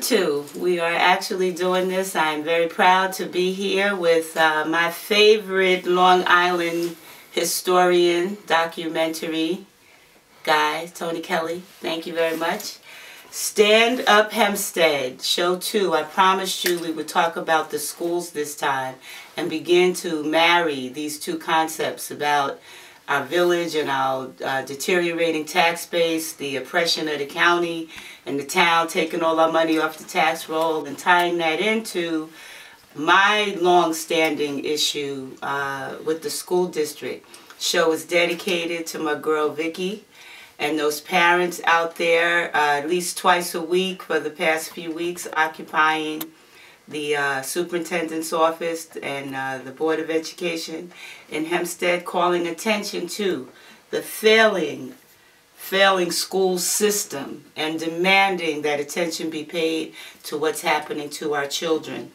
2. We are actually doing this. I'm very proud to be here with my favorite Long Island historian, documentary guy, Tony Kelly. Thank you very much. Stand Up Hempstead, show 2. I promised you we would talk about the schools this time and begin to marry these two concepts about our village and our deteriorating tax base, the oppression of the county and the town taking all our money off the tax roll, and tying that into my long-standing issue with the school district. Show is dedicated to my girl Vicky and those parents out there at least twice a week for the past few weeks occupying the superintendent's office and the Board of Education in Hempstead, calling attention to the failing school system and demanding that attention be paid to what's happening to our children.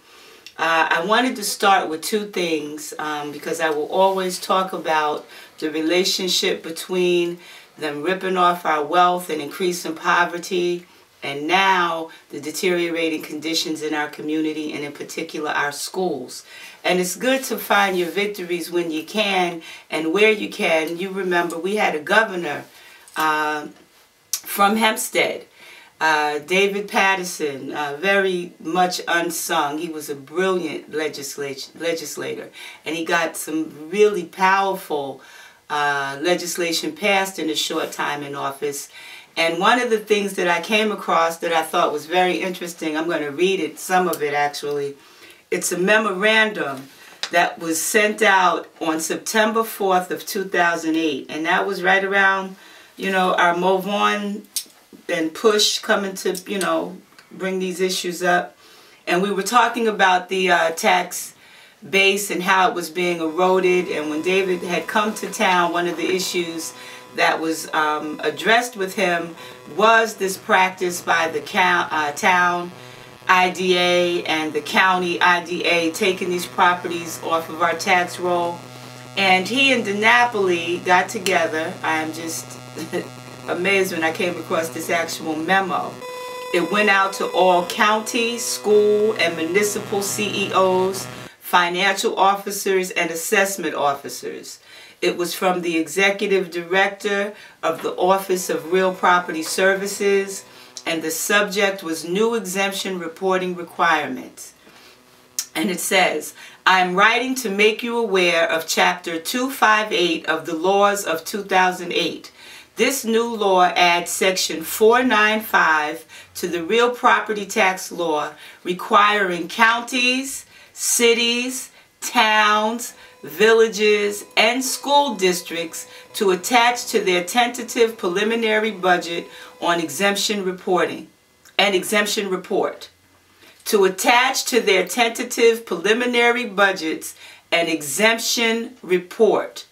I wanted to start with 2 things because I will always talk about the relationship between them ripping off our wealth and increasing poverty, and now the deteriorating conditions in our community and in particular our schools. And it's good to find your victories when you can and where you can. You remember we had a governor from Hempstead, David Patterson, very much unsung. He was a brilliant legislator, and he got some really powerful legislation passed in a short time in office. And one of the things that I came across that I thought was very interesting, I'm going to read it, some of it actually. It's a memorandum that was sent out on September 4th of 2008. And that was right around, you know, our move on and push coming to, you know, bring these issues up. And we were talking about the tax base and how it was being eroded. And when David had come to town, one of the issues that was addressed with him was this practice by the town IDA and the county IDA taking these properties off of our tax roll. And he and DiNapoli got together. I'm just amazed when I came across this actual memo. It went out to all county, school, and municipal CEOs, financial officers, and assessment officers. It was from the executive director of the Office of Real Property Services, and the subject was new exemption reporting requirements. And it says, I'm writing to make you aware of Chapter 258 of the laws of 2008. This new law adds Section 495 to the real property tax law, requiring counties, cities, towns, villages, and school districts to attach to their tentative preliminary budget on exemption reporting, an exemption report. To attach to their tentative preliminary budgets an exemption report.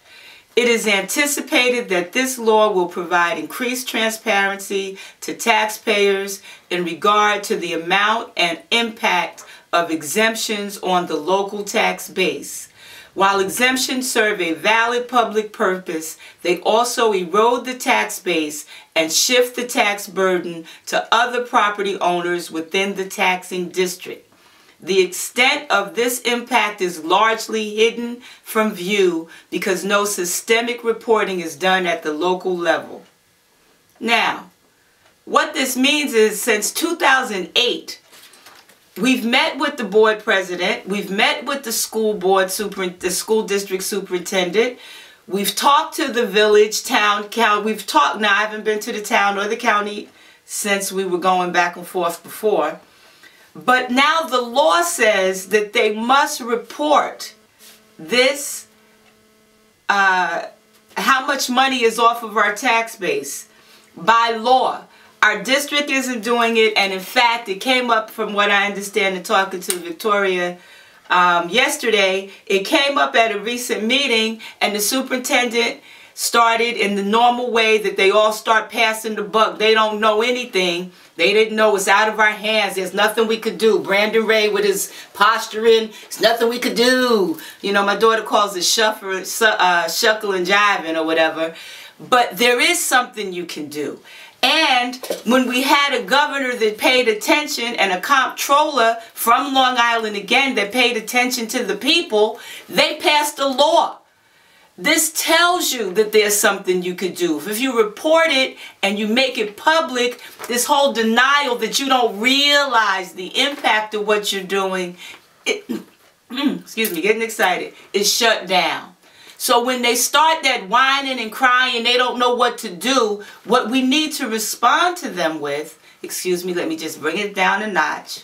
It is anticipated that this law will provide increased transparency to taxpayers in regard to the amount and impact of exemptions on the local tax base. While exemptions serve a valid public purpose, they also erode the tax base and shift the tax burden to other property owners within the taxing district. The extent of this impact is largely hidden from view because no systemic reporting is done at the local level. Now, what this means is since 2008, we've met with the board president, we've met with the school board the school district superintendent, we've talked to the village, town, we've talked, now I haven't been to the town or the county since we were going back and forth before, but now the law says that they must report this, how much money is off of our tax base by law. Our district isn't doing it, and in fact, it came up from what I understand in talking to Victoria yesterday, it came up at a recent meeting, and the superintendent started in the normal way that they all start passing the buck. They don't know anything. They didn't know it's out of our hands. There's nothing we could do. Brandon Ray with his posturing, it's nothing we could do. You know, my daughter calls it shuckle and jiving or whatever. But there is something you can do. And when we had a governor that paid attention and a comptroller from Long Island again that paid attention to the people, they passed a law. This tells you that there's something you could do. If you report it and you make it public, this whole denial that you don't realize the impact of what you're doing, excuse me, getting excited, is shut down. So when they start that whining and crying, they don't know what to do, what we need to respond to them with, excuse me, let me just bring it down a notch.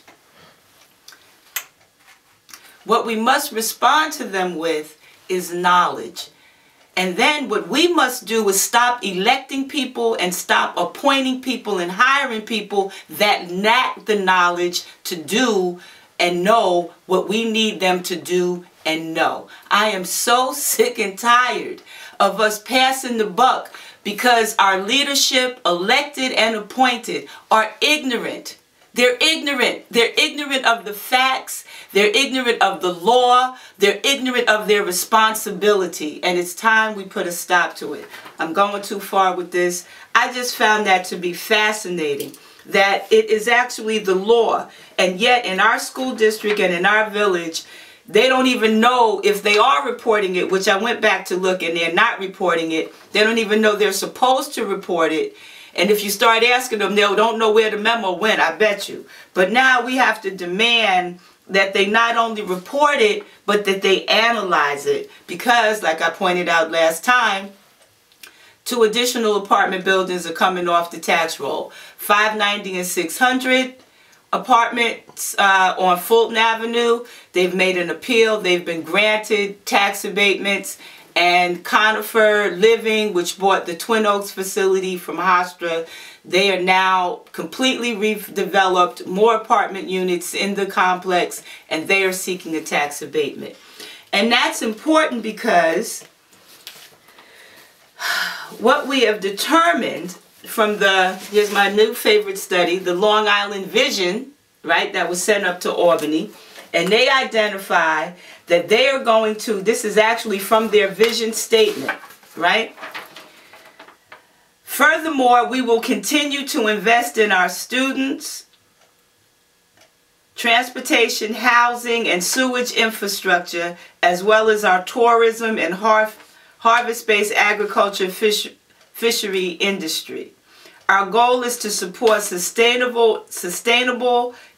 What we must respond to them with is knowledge. And then what we must do is stop electing people and stop appointing people and hiring people that lack the knowledge to do and know what we need them to do and know. I am so sick and tired of us passing the buck because our leadership, elected and appointed, are ignorant. They're ignorant. They're ignorant of the facts. They're ignorant of the law. They're ignorant of their responsibility. And it's time we put a stop to it. I'm going too far with this. I just found that to be fascinating, that it is actually the law. And yet in our school district and in our village, they don't even know if they are reporting it, which I went back to look, and they're not reporting it. They don't even know they're supposed to report it. And if you start asking them, they don't know where the memo went, I bet you. But now we have to demand that they not only report it, but that they analyze it. Because, like I pointed out last time, 2 additional apartment buildings are coming off the tax roll. 590 and 600 apartments on Fulton Avenue. They've made an appeal. They've been granted tax abatements. And Conifer Living, which bought the Twin Oaks facility from Hofstra, they are now completely redeveloped, more apartment units in the complex, and they are seeking a tax abatement. And that's important because what we have determined from here's my new favorite study, the Long Island Vision, right, that was sent up to Albany, and they identify that they are going to, this is actually from their vision statement, right? Furthermore, we will continue to invest in our students, transportation, housing, and sewage infrastructure, as well as our tourism and harvest-based agriculture fishery industry. Our goal is to support sustainable,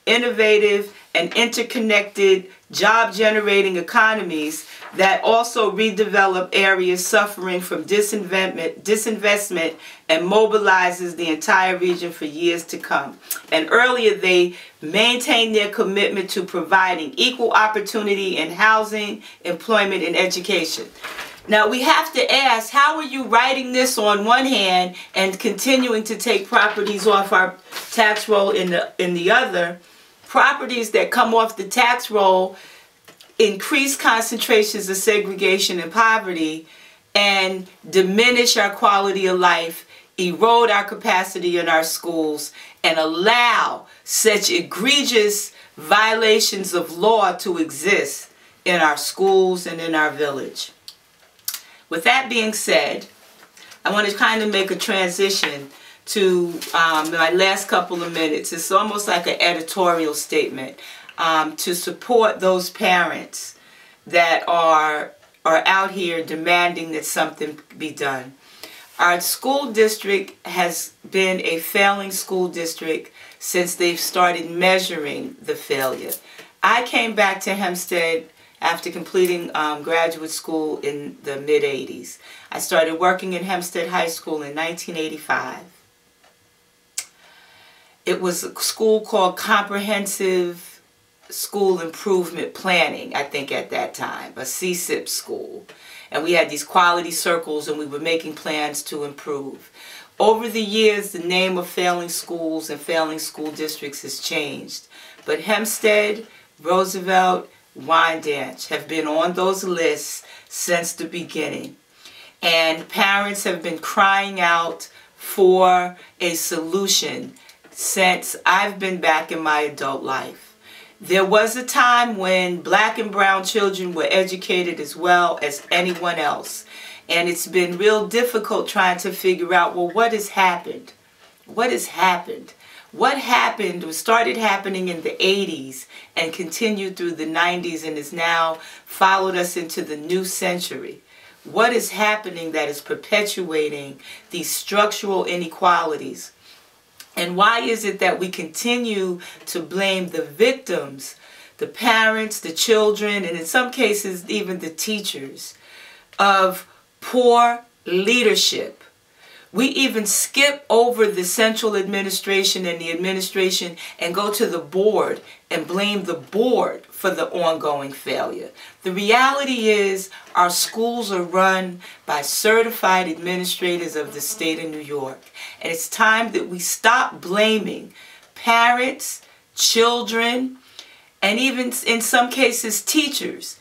innovative, and interconnected job-generating economies that also redevelop areas suffering from disinvestment and mobilizes the entire region for years to come. And earlier, they maintain their commitment to providing equal opportunity in housing, employment, and education. Now, we have to ask, how are you writing this on one hand and continuing to take properties off our tax roll in the other? Properties that come off the tax roll increase concentrations of segregation and poverty and diminish our quality of life, erode our capacity in our schools, and allow such egregious violations of law to exist in our schools and in our village. With that being said, I want to kind of make a transition to my last couple of minutes. It's almost like an editorial statement to support those parents that are out here demanding that something be done. Our school district has been a failing school district since they've started measuring the failure. I came back to Hempstead after completing graduate school in the mid-'80s. I started working in Hempstead High School in 1985. It was a school called Comprehensive School Improvement Planning, I think at that time, a CSIP school. And we had these quality circles and we were making plans to improve. Over the years, the name of failing schools and failing school districts has changed. But Hempstead, Roosevelt, Wyandanch have been on those lists since the beginning. And parents have been crying out for a solution since I've been back in my adult life. There was a time when black and brown children were educated as well as anyone else. And it's been real difficult trying to figure out, well, what has happened? what has happened? What happened or started happening in the 80s and continued through the 90s and has now followed us into the new century? What is happening that is perpetuating these structural inequalities? And why is it that we continue to blame the victims, the parents, the children, and in some cases even the teachers, of poor leadership? We even skip over the central administration and the administration and go to the board and blame the board for the ongoing failure. The reality is our schools are run by certified administrators of the state of New York. And it's time that we stop blaming parents, children, and even in some cases teachers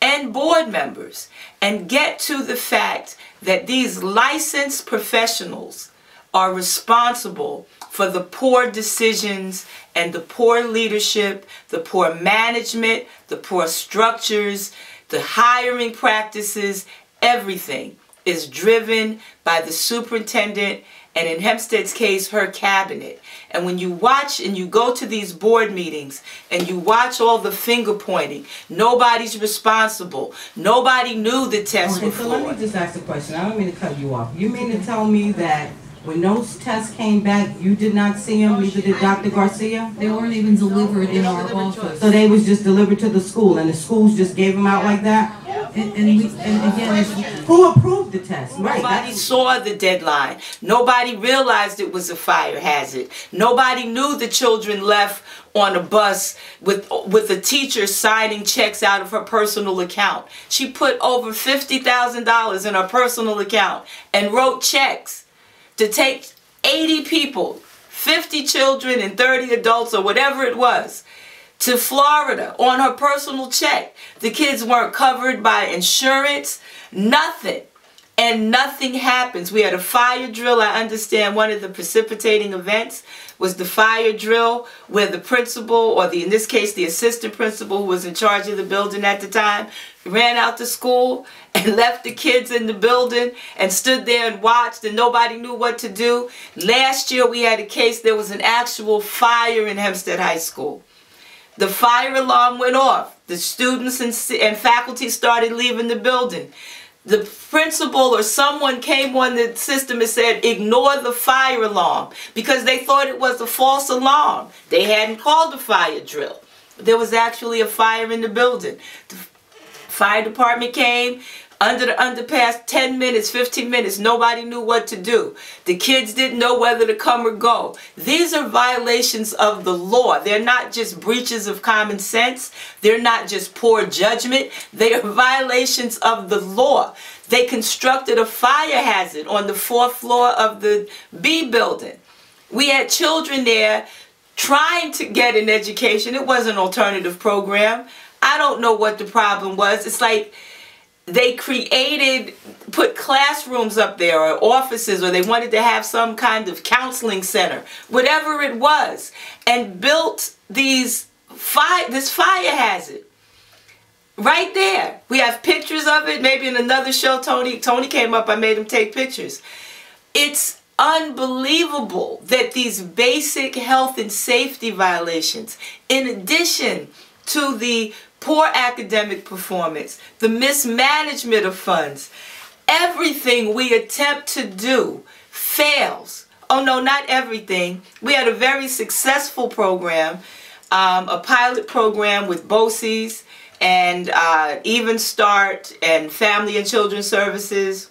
and board members, and get to the fact that these licensed professionals are responsible for the poor decisions and the poor leadership, the poor management, the poor structures, the hiring practices. Everything is driven by the superintendent, and in Hempstead's case, her cabinet. And when you watch and you go to these board meetings and you watch all the finger pointing, nobody's responsible. Nobody knew the tests were flawed. So let me just ask a question. I don't mean to cut you off. You mean to tell me that when those tests came back, you did not see them, neither did Dr. Garcia? They weren't even delivered in our office. So they was just delivered to the school, and the schools just gave them out like that? And again, who approved the test? Right. Nobody saw the deadline. Nobody realized it was a fire hazard. Nobody knew the children left on a bus with a teacher signing checks out of her personal account. She put over $50,000 in her personal account and wrote checks to take 80 people, 50 children and 30 adults or whatever it was, to Florida on her personal check. The kids weren't covered by insurance, nothing. And nothing happens. We had a fire drill. I understand one of the precipitating events was the fire drill where the principal, or in this case the assistant principal who was in charge of the building at the time, ran out to school and left the kids in the building and stood there and watched, and nobody knew what to do. Last year we had a case, there was an actual fire in Hempstead High School. The fire alarm went off. The students and faculty started leaving the building. The principal or someone came on the system and said, ignore the fire alarm, because they thought it was a false alarm. They hadn't called a fire drill. There was actually a fire in the building. The fire department came under the underpass, 10 minutes, 15 minutes, nobody knew what to do. The kids didn't know whether to come or go. These are violations of the law. They're not just breaches of common sense. They're not just poor judgment. They are violations of the law. They constructed a fire hazard on the 4th floor of the B building. We had children there trying to get an education. It was an alternative program. I don't know what the problem was. It's like they put classrooms up there or offices, or they wanted to have some kind of counseling center, whatever it was, and built this fire hazard right there. We have pictures of it. Maybe in another show, Tony came up, I made him take pictures. It's unbelievable that these basic health and safety violations, in addition to the poor academic performance, the mismanagement of funds, everything we attempt to do fails. Oh no, not everything. We had a very successful program, a pilot program with BOCES and Even Start and Family and Children's Services.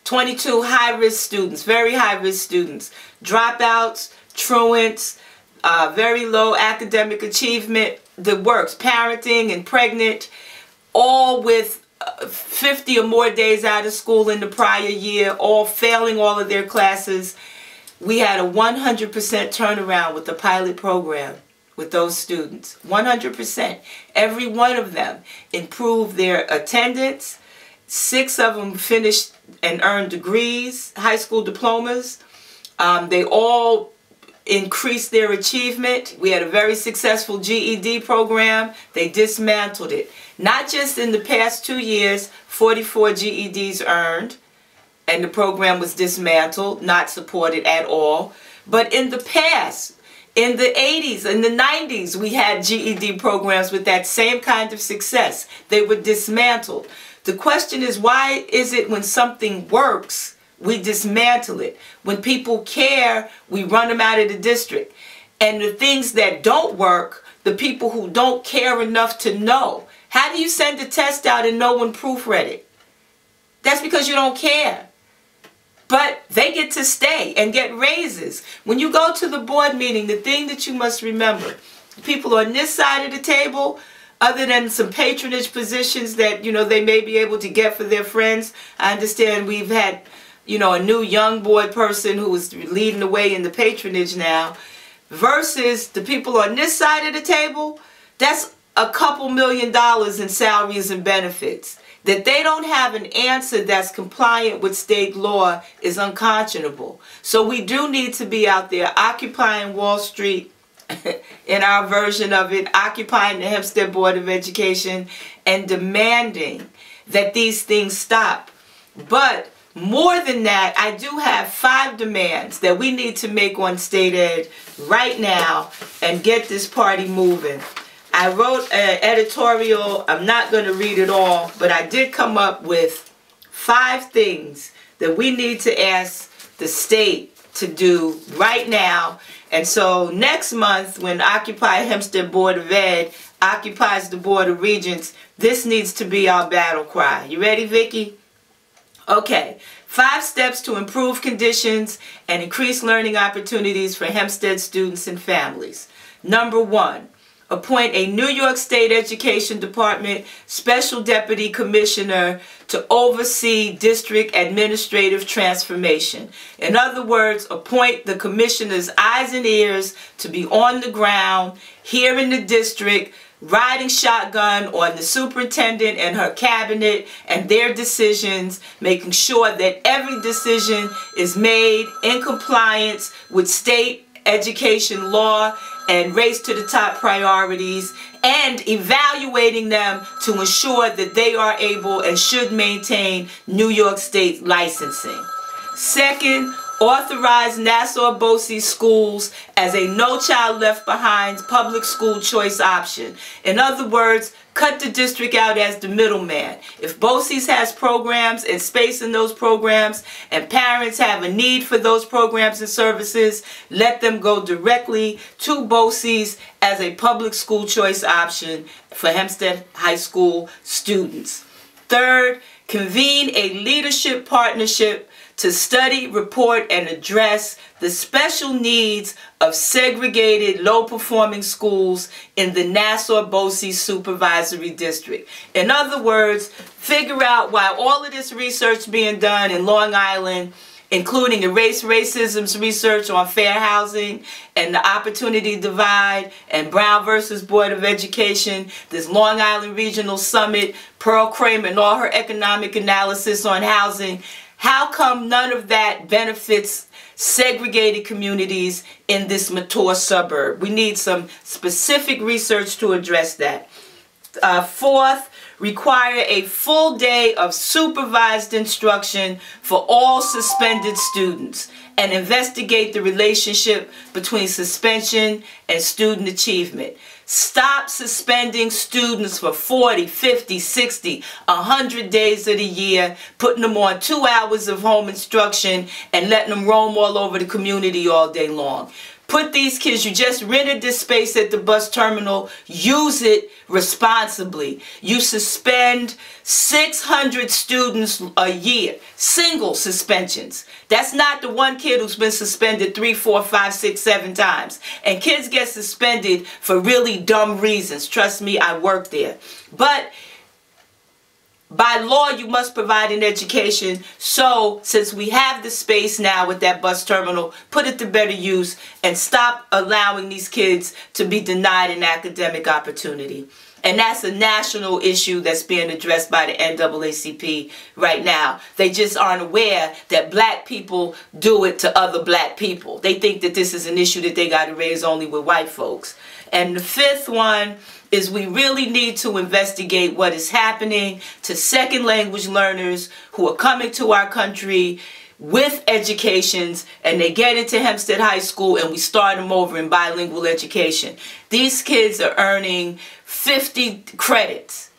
22 high-risk students, very high-risk students, dropouts, truants, very low academic achievement, the works, parenting and pregnant, all with 50 or more days out of school in the prior year, all failing all of their classes. We had a 100% turnaround with the pilot program with those students. 100%. Every one of them improved their attendance. 6 of them finished and earned degrees, high school diplomas. They all increased their achievement. We had a very successful GED program. They dismantled it. Not just in the past 2 years, 44 GEDs earned, and the program was dismantled, not supported at all. But in the past, in the 80s, in the 90s, we had GED programs with that same kind of success. They were dismantled. The question is, why is it when something works, we dismantle it? When people care, we run them out of the district. And the things that don't work, the people who don't care enough to know. How do you send a test out and no one proofread it? That's because you don't care. But they get to stay and get raises. When you go to the board meeting, the thing that you must remember, people on this side of the table, other than some patronage positions that, they may be able to get for their friends. I understand we've had, a new young board person who is leading the way in the patronage now, versus the people on this side of the table. That's a couple $1 million in salaries and benefits. That they don't have an answer that's compliant with state law is unconscionable. So we do need to be out there occupying Wall Street, in our version of it, occupying the Hempstead Board of Education, and demanding that these things stop. But more than that, I do have 5 demands that we need to make on state ed right now and get this party moving. I wrote an editorial. I'm not going to read it all, but I did come up with 5 things that we need to ask the state to do right now. And so next month, when Occupy Hempstead Board of Ed occupies the Board of Regents, this needs to be our battle cry. You ready, Vicki? Okay. 5 steps to improve conditions and increase learning opportunities for Hempstead students and families. Number 1. Appoint a New York State Education Department Special Deputy Commissioner to oversee district administrative transformation. In other words, appoint the commissioner's eyes and ears to be on the ground, here in the district, riding shotgun on the superintendent and her cabinet and their decisions, making sure that every decision is made in compliance with state education law and race to the top priorities, and evaluating them to ensure that they are able and should maintain New York State licensing. Second, authorize Nassau-Bosse schools as a No Child Left Behind public school choice option. In other words, cut the district out as the middleman. If Bosse's has programs and space in those programs and parents have a need for those programs and services, let them go directly to Bosse's as a public school choice option for Hempstead High School students. Third, convene a leadership partnership to study, report, and address the special needs of segregated, low-performing schools in the Nassau-Bosse Supervisory District. In other words, figure out why all of this research being done in Long Island, including the racism's research on fair housing and the opportunity divide and Brown versus Board of Education, this Long Island Regional Summit, Pearl Kramer and all her economic analysis on housing. How come none of that benefits segregated communities in this mature suburb? We need some specific research to address that. Fourth, require a full day of supervised instruction for all suspended students and investigate the relationship between suspension and student achievement. Stop suspending students for 40, 50, 60, 100 days of the year, putting them on 2 hours of home instruction and letting them roam all over the community all day long. Put these kids, you just rented this space at the bus terminal, use it responsibly. You suspend 600 students a year, single suspensions. That's not the one kid who's been suspended 3, 4, 5, 6, 7 times. And kids get suspended for really dumb reasons. Trust me, I worked there. But by law, you must provide an education. So, since we have the space now with that bus terminal, put it to better use and stop allowing these kids to be denied an academic opportunity. And that's a national issue that's being addressed by the NAACP right now. They just aren't aware that black people do it to other black people. They think that this is an issue that they got to raise only with white folks. And the fifth one is we really need to investigate what is happening to second language learners who are coming to our country with educations, and they get into Hempstead High School and we start them over in bilingual education. These kids are earning 50 credits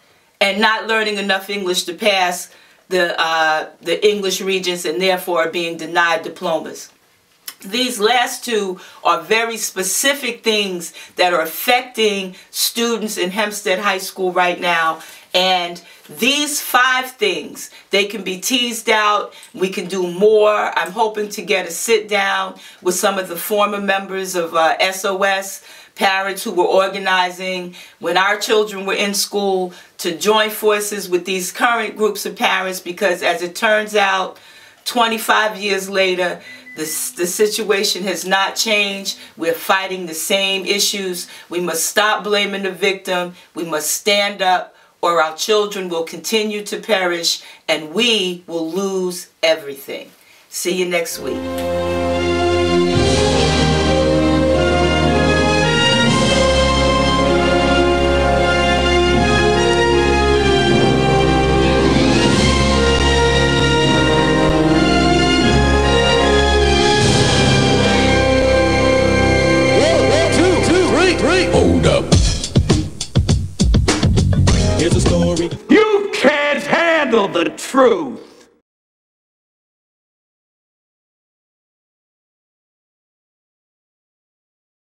and not learning enough English to pass the English Regents, and therefore are being denied diplomas. These last two are very specific things that are affecting students in Hempstead High School right now. And these 5 things, they can be teased out. We can do more. I'm hoping to get a sit down with some of the former members of SOS, parents who were organizing when our children were in school, to join forces with these current groups of parents, because as it turns out, 25 years later, the situation has not changed. We're fighting the same issues. We must stop blaming the victim. We must stand up, or our children will continue to perish and we will lose everything. See you next week. Hold up. Here's a story. You can't handle the truth.